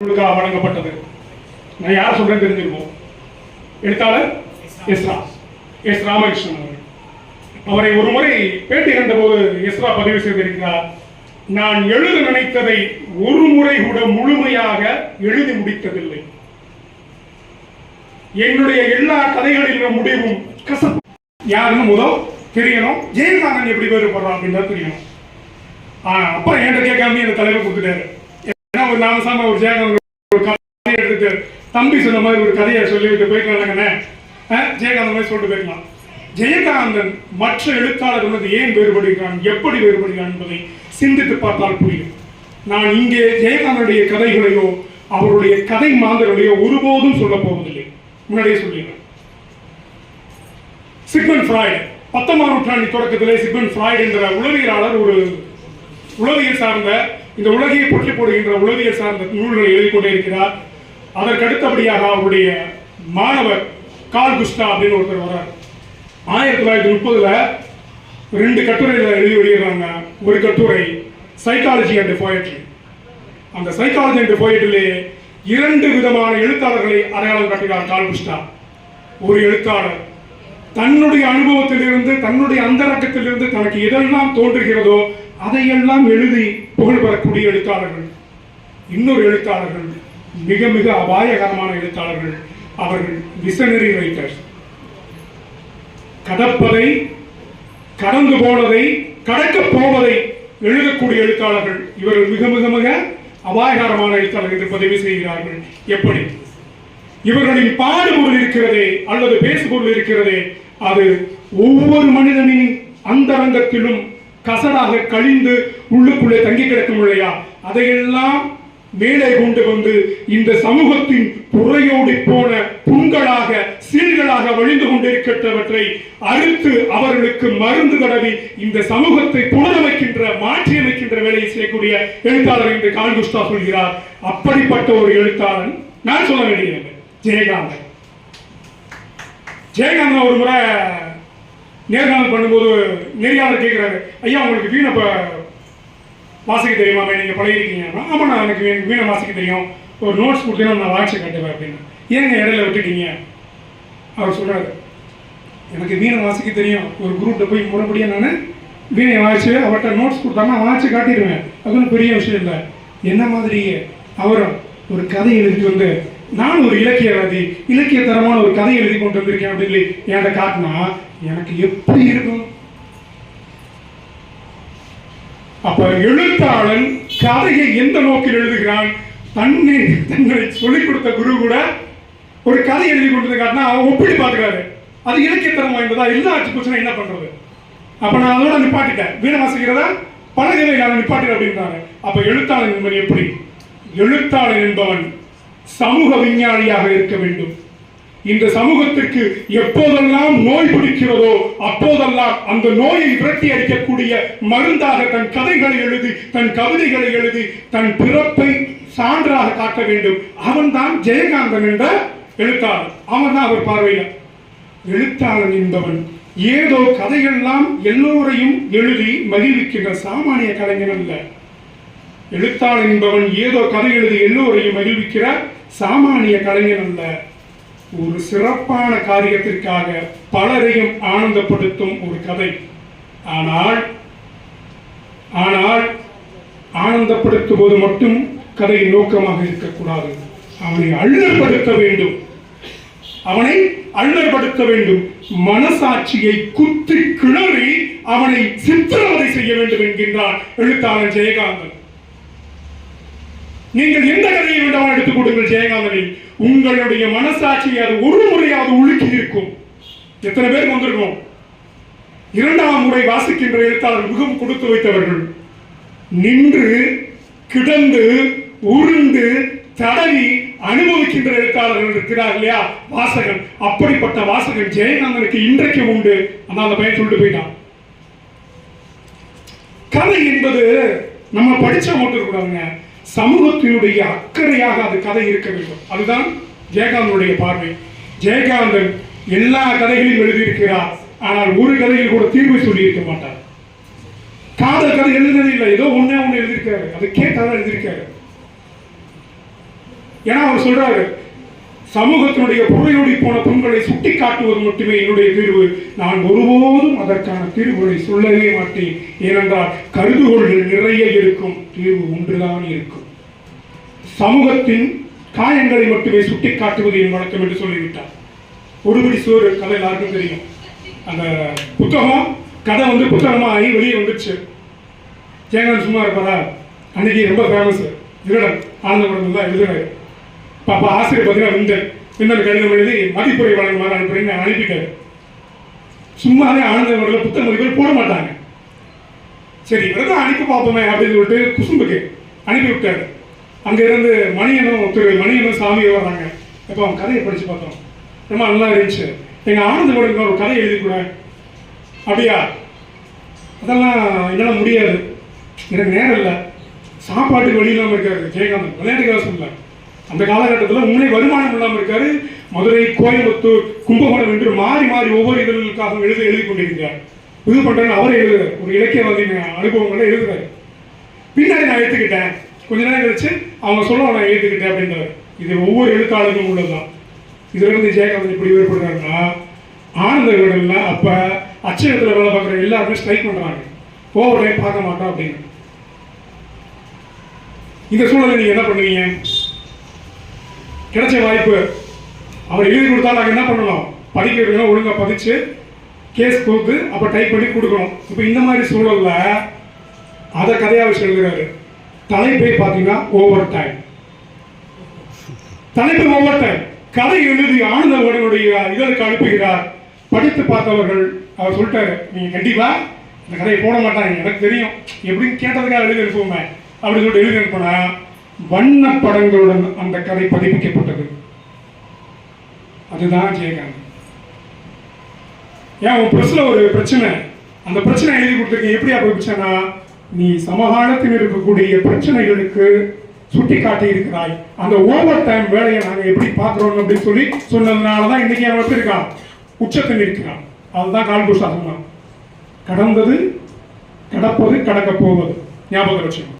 வழங்கப்பட்டது. நான் யார் சொல்றேன் தெரிஞ்சிருக்கோம். எழுத்தாளர் எஸ் ராமகிருஷ்ணன் அவர்கள். அவரை ஒரு முறை பேட்டி கண்டபோது எஸ்ரா பதிவு செய்திருக்கிறார், நான் எழுத நினைத்ததை ஒரு முறை கூட முழுமையாக எழுதி முடித்ததில்லை. என்னுடைய எல்லா கதைகளிலும் முடிவும் கசப்பு. யாருன்னு முதல் தெரியணும், ஜெயகாந்தன் எப்படி வேறுபடுறான் அப்படின்னு தெரியணும். அப்புறம் என்கிட்ட கேட்காம இந்த தலைவர் கொடுத்துட்டாரு. ஏன்னா ஒரு நாமசாம ஒரு ஜெயகாந்தன் ஒரு கதையை எடுத்துட்டு தம்பி சொன்ன மாதிரி ஒரு கதையை சொல்லிவிட்டு போய்க்கலாங்கண்ணே, ஜெயகாந்தன் மாதிரி சொல்லிட்டு போயிருக்கலாம். ஜெயகாந்தன் மற்ற எழுத்தாளர்கள் ஏன் வேறுபடுகிறான், எப்படி வேறுபடுகிறான் என்பதை சிந்தித்து பார்த்தால் புரியும். நான் இங்கே ஜெயகாந்தனுடைய கதைகளையோ அவருடைய கதை மாந்தர்களையோ ஒருபோதும் சொல்ல போவதில்லை. முன்னாடியே சொல்லிடுறேன். சிக்மண்ட் ஃப்ராய்டு 19ஆம் நூற்றாண்டின் தொடக்கத்திலே சிக்மண்ட் ஃப்ராய்டு என்ற உளவியலாளர் ஒரு உளவியல் சார்ந்த இந்த உலகையை பொற்றி போடுகின்ற உளவியல் சார்ந்த நூல்களை எழுதிக்கொண்டே இருக்கிறார். அதற்கு அடுத்தபடியாக அவருடைய மாணவர் கார்ல் குஸ்டாவ் அப்படின்னு ஒருத்தர் வர்றார். 1930 2 கட்டுரைகளை எழுதி வெளியிடுறாங்க. ஒரு கட்டுரை சைக்காலஜி அண்ட் போயட்ரி. அந்த சைக்காலஜி அண்ட் போயட்ரியிலே 2 விதமான எழுத்தாளர்களை அடையாளம் காட்டுகிறார் கார்ல் குஸ்டாவ். ஒரு எழுத்தாளர் தன்னுடைய அனுபவத்திலிருந்து தன்னுடைய அந்தரங்கத்திலிருந்து தனக்கு எதெல்லாம் தோன்றுகிறதோ அதையெல்லாம் எழுதி புகழ் பெறக்கூடிய எழுத்தாளர்கள். இன்னொரு எழுத்தாளர்கள் மிக மிக அபாயகரமான எழுத்தாளர்கள். அவர்கள் விசனரி ரைட்டர்ஸ். கடப்பதை, கடந்து போனதை, கடக்கப் போவதை எழுதக்கூடிய எழுத்தாளர்கள். இவர்கள் மிக மிக மிக அபாயகரமான எழுத்தாளர்கள் என்று பதிவு செய்கிறார்கள். எப்படி? இவர்களின் பாடுபொருள் இருக்கிறதே அல்லது பேசுபொருள் இருக்கிறதே, அது ஒவ்வொரு மனிதனின் அந்தரங்கத்திலும் கசடாக கழிந்து உள்ளுக்குள்ளே தங்கி கிடக்கும் இல்லையா, அதையெல்லாம் மேலே கொண்டு வந்து இந்த சமூகத்தின் புறையோடி போன புண்களாக சீல்களாக வழிந்து கொண்டிருக்கிறவற்றை அறுத்து அவர்களுக்கு மருந்து தடவி இந்த சமூகத்தை புனரமைக்கின்ற மாற்றி அமைக்கின்ற வேலையை செய்யக்கூடிய எழுத்தாளர் என்று கார்ல் குஸ்டாவ் சொல்கிறார். அப்படிப்பட்ட ஒரு எழுத்தாளன் நான் சொல்ல வேண்டியது ஜெயகாந்தன். ஜெயகாந்தன் ஒரு முறை நேர்காணல் பண்ணும்போது நெறியாளர் கேட்கிறாரு, ஐயா உங்களுக்கு வீணை வாசிக்க தெரியுமா, நீங்க பழகிருக்கீங்கன்னா? ஆமா, நான் எனக்கு வீணை வாசிக்க தெரியும், ஒரு நோட்ஸ் கொடுத்தீங்கன்னா நான் வாட்சை கட்டுவேன் அப்படின்னு. ஏங்க இடையில விட்டுட்டீங்க? அவர் சொல்றாரு, எனக்கு வீணை வாசிக்க தெரியும், ஒரு குரூப்ல போய் முறைப்படியா நான் வீணை வாசிச்சு அவர்கிட்ட நோட்ஸ் கொடுத்தாங்க, வாட்சை காட்டிடுவேன், அது ஒன்றும் பெரிய விஷயம் இல்லை. என்ன மாதிரியே அவரும் ஒரு கதை எழுதிட்டு வந்து, நான் ஒரு இலக்கியவாதி, இலக்கியத்தரமான ஒரு கதை எழுதி கொண்டு வந்திருக்கேன் அப்படின்னு என்கிட்ட காட்டினா எனக்கு எப்படி இருக்கும்? அப்ப எழுத்தாளன் கதையை எந்த நோக்கில் எழுதுகிறான்? தன்னை சொல்லிக் கொடுத்த குரு கூட ஒரு கதை எழுதி கொண்டு காட்டினா அவன் ஒப்பிடி பார்க்கிறாரு, அது இலக்கியத்தரம் வாய்ந்ததா இல்ல ஆட்சி பிரச்சனை என்ன பண்றது? அப்ப நான் அதோட நிப்பாட்டிட்டேன், வீணை வாசிக்கிறதா பழகவே நான் நிப்பாட்டிட்டேன் அப்படின்றாங்க. அப்ப எழுத்தாளன் என்பது எப்படி? எழுத்தாளன் என்பவன் சமூக விஞ்ஞானியாக இருக்க வேண்டும். இந்த சமூகத்திற்கு எப்போதெல்லாம் நோய் பிடிக்கிறதோ அப்போதெல்லாம் அந்த நோயை விரட்டி அடிக்கக்கூடிய மருந்தாக தன் கதைகளை எழுதி, தன் கவிதைகளை எழுதி, தன் பிறப்பை சான்றாக காட்ட வேண்டும். அவன்தான் ஜெயகாந்தன் என்ற எழுத்தாளர். அவன் தான் அவர் பார்வையில் எழுத்தாளன் என்பவன் ஏதோ கதையெல்லாம் எல்லோரையும் எழுதி மகிழ்விக்கின்ற சாமானிய கலைஞன் அல்ல. எழுத்தாளன் என்பவன் ஏதோ கதை எழுதி எல்லோரையும் மகிழ்விக்கிற சாமானிய கலைஞன் அல்ல. ஒரு சிறப்பான காரியத்திற்காக பலரையும் ஆனந்தப்படுத்தும் ஒரு கதை. ஆனால் ஆனந்தப்படுத்துவது மட்டும் கதையின் நோக்கமாக இருக்கக்கூடாது. அவனை அள்ளற்படுத்த வேண்டும், அவனை அள்ளற்படுத்த வேண்டும். மனசாட்சியை குத்தி கிளறி அவனை சித்திரவதை செய்ய வேண்டும் என்கின்றார் எழுத்தாளர் ஜெயகாந்தன். நீங்கள் எந்த கதையை வேண்டாம் எடுத்துக் கொடுங்கள் ஜெயகாந்தனில், உங்களுடைய மனசாட்சியை அது ஒரு முறையாவது உலுக்கி இருக்கும். எத்தனை பேர் வந்திருக்கோம்? 2ஆம் முறை வாசிக்கின்ற எழுத்தாளர் மிகவும் கொடுத்து வைத்தவர்கள். நின்று கிடந்து உருண்டு தடவி அனுபவிக்கின்ற எழுத்தாளர்கள் இருக்கிறார் இல்லையா, வாசகன். அப்படிப்பட்ட வாசகன் ஜெயகாந்தனுக்கு இன்றைக்கும் உண்டு. ஆனால் அந்த பையன் சொல்லிட்டு போயிட்டான். கதை என்பது நம்ம படிச்ச மட்டும் இருக்கக்கூடாதுங்க, சமூகத்தினுடைய அக்கறையாக அது கதை இருக்க வேண்டும். அதுதான் ஜெயகாந்தனுடைய பார்வை. ஜெயகாந்தன் எல்லா கதைகளையும் எழுதியிருக்கிறார், ஆனால் ஒரு கதையில் கூட தீர்வை சொல்லி இருக்க மாட்டார். காதல் கதை எழுதுனது இல்லை, ஏதோ ஒண்ணு எழுதியிருக்காரு, அதை கேட்டாதான் எழுதியிருக்காரு. ஏன்னா அவர் சொல்றாரு, சமூகத்தினுடைய புறையோடி போன துண்களை சுட்டி காட்டுவது மட்டுமே என்னுடைய தீர்வு. நான் ஒருபோதும் அதற்கான தீர்வுகளை சொல்லவே மாட்டேன். ஏனென்றால் கருதுகோள்கள் நிறைய இருக்கும், தீர்வு ஒன்றுதான் இருக்கும். சமூகத்தின் காயங்களை மட்டுமே சுட்டி காட்டுவது என் வழக்கம் என்று சொல்லிவிட்டார். ஒருபடி சோறு கதை எல்லாருக்கும் தெரியும். அந்த புத்தகம் கதை புத்தகமாக வெளியே வந்துச்சு. ஜெயகாந்த் சும்மா இருப்பாரா? அன்னைக்கு ரொம்ப ஃபேமஸ் திருடன் ஆனந்தபுரம் தான் எழுதுறாரு. பாப்பா ஆசிரியர் பார்த்தீங்கன்னா விந்தன் கடிதம் எழுதி மதிப்புரை வழங்குமாறு அனுப்புறேன்னு அனுப்பிட்டாரு. சும்மாவே ஆனந்தபுரத்தில் புத்தக மதிப்புரை போட மாட்டாங்க. சரி இவரை அனுப்பி பார்ப்போமே அப்படின்னு சொல்லிட்டு குசும்புக்கு அனுப்பி விட்டாரு. அங்கிருந்து மணியனும் சாமியோ வராங்க. இப்போ அவன் கதையை படித்து பார்த்தோம், ரொம்ப நல்லா இருந்துச்சு. எங்கள் ஆனந்தபுரம் ஒரு கதை எழுதி கூட. அப்படியா? அதெல்லாம் என்னால் முடியாது, எனக்கு நேரம் இல்லை. சாப்பாட்டுக்கு வழி இல்லாமல் இருக்காரு ஜெயகாந்தன். விளையாட்டுக்காக சொல்லல, அந்த காலகட்டத்தில் உண்மை வருமானம் இல்லாமல் இருக்காரு. மதுரை, கோயம்புத்தூர், கும்பகோணம் என்று மாறி மாறி ஒவ்வொரு இதழ்களுக்காக எழுதி கொண்டிருக்கிறார். இது பண்ணுறேன்னு அவரே எழுதுறாரு. ஒரு இலக்கியவாதி அனுபவங்களை எழுதுறாரு. பின்னாடி நான் ஏற்றுக்கிட்டேன், கொஞ்ச நேரம் கழிச்சு அவங்க சொல்ல நான் ஏற்றுக்கிட்டேன் அப்படின்றாரு. இது ஒவ்வொரு எழுத்தாளர்களும் உள்ளதுதான். இதுல இருந்து ஜெயகாந்தன் இப்படி ஏற்படுறாருன்னா, ஆனந்த விடல அப்ப அச்சகத்தில் வேலை பார்க்குற எல்லாருமே ஸ்ட்ரைக் பண்றாங்க, ஓவர் டைம் பார்க்க மாட்டோம் அப்படின்னு. இந்த சூழலை நீங்க என்ன பண்ணுவீங்க? கிடைச்ச வாய்ப்பு அவர் எழுதி கொடுத்தா நாங்கள் என்ன பண்ணணும்? படிக்கிறவங்க ஒழுங்காக பதிச்சு கேஸ் கொடுத்து அப்போ டைப் பண்ணி கொடுக்கணும். இப்போ இந்த மாதிரி சூழல்ல அதை கதையாக வச்சு எழுதுறாரு. தலைப்பை பார்த்தீங்கன்னா ஓவர் டைம். தலைப்பு ஓவர் டைம். கதை எழுதி ஆனந்தவனுடைய இதழுக்கு அனுப்புகிறார். படித்து பார்த்தவர்கள் அவர் சொல்லிட்டாரு, நீங்க கண்டிப்பா இந்த கதையை போட மாட்டாங்க, எனக்கு தெரியும், எப்படின்னு கேட்டதுக்காக எழுதி அனுப்புவோமே அப்படின்னு சொல்லிட்டு எழுதி அனுப்பினா வண்ண படங்களுடன் அந்த கதை பதிப்பிக்கப்பட்டது. அதுதான் ஜெயகாந்த். ஏன் உன் பிரஸ்ல ஒரு பிரச்சனை, அந்த பிரச்சனை எழுதி கொடுத்துருக்கேன், எப்படி பிரச்சனை? நீ சமகாலத்தில் இருக்கக்கூடிய பிரச்சனைகளுக்கு சுட்டி காட்டி இருக்கிறாய். அந்த ஓவர் டைம் வேலையை நாங்கள் எப்படி பார்க்குறோம் அப்படின்னு சொல்லி சொன்னதுனால தான் இன்னைக்கு அவன் எப்படி இருக்கான்? உச்சத்தில் இருக்கிறான். அதுதான் கால்குஷா சொன்னான். கடந்தது, கடப்பது, கடக்க போவது. ஞாபகம் வச்சுக்கணும்.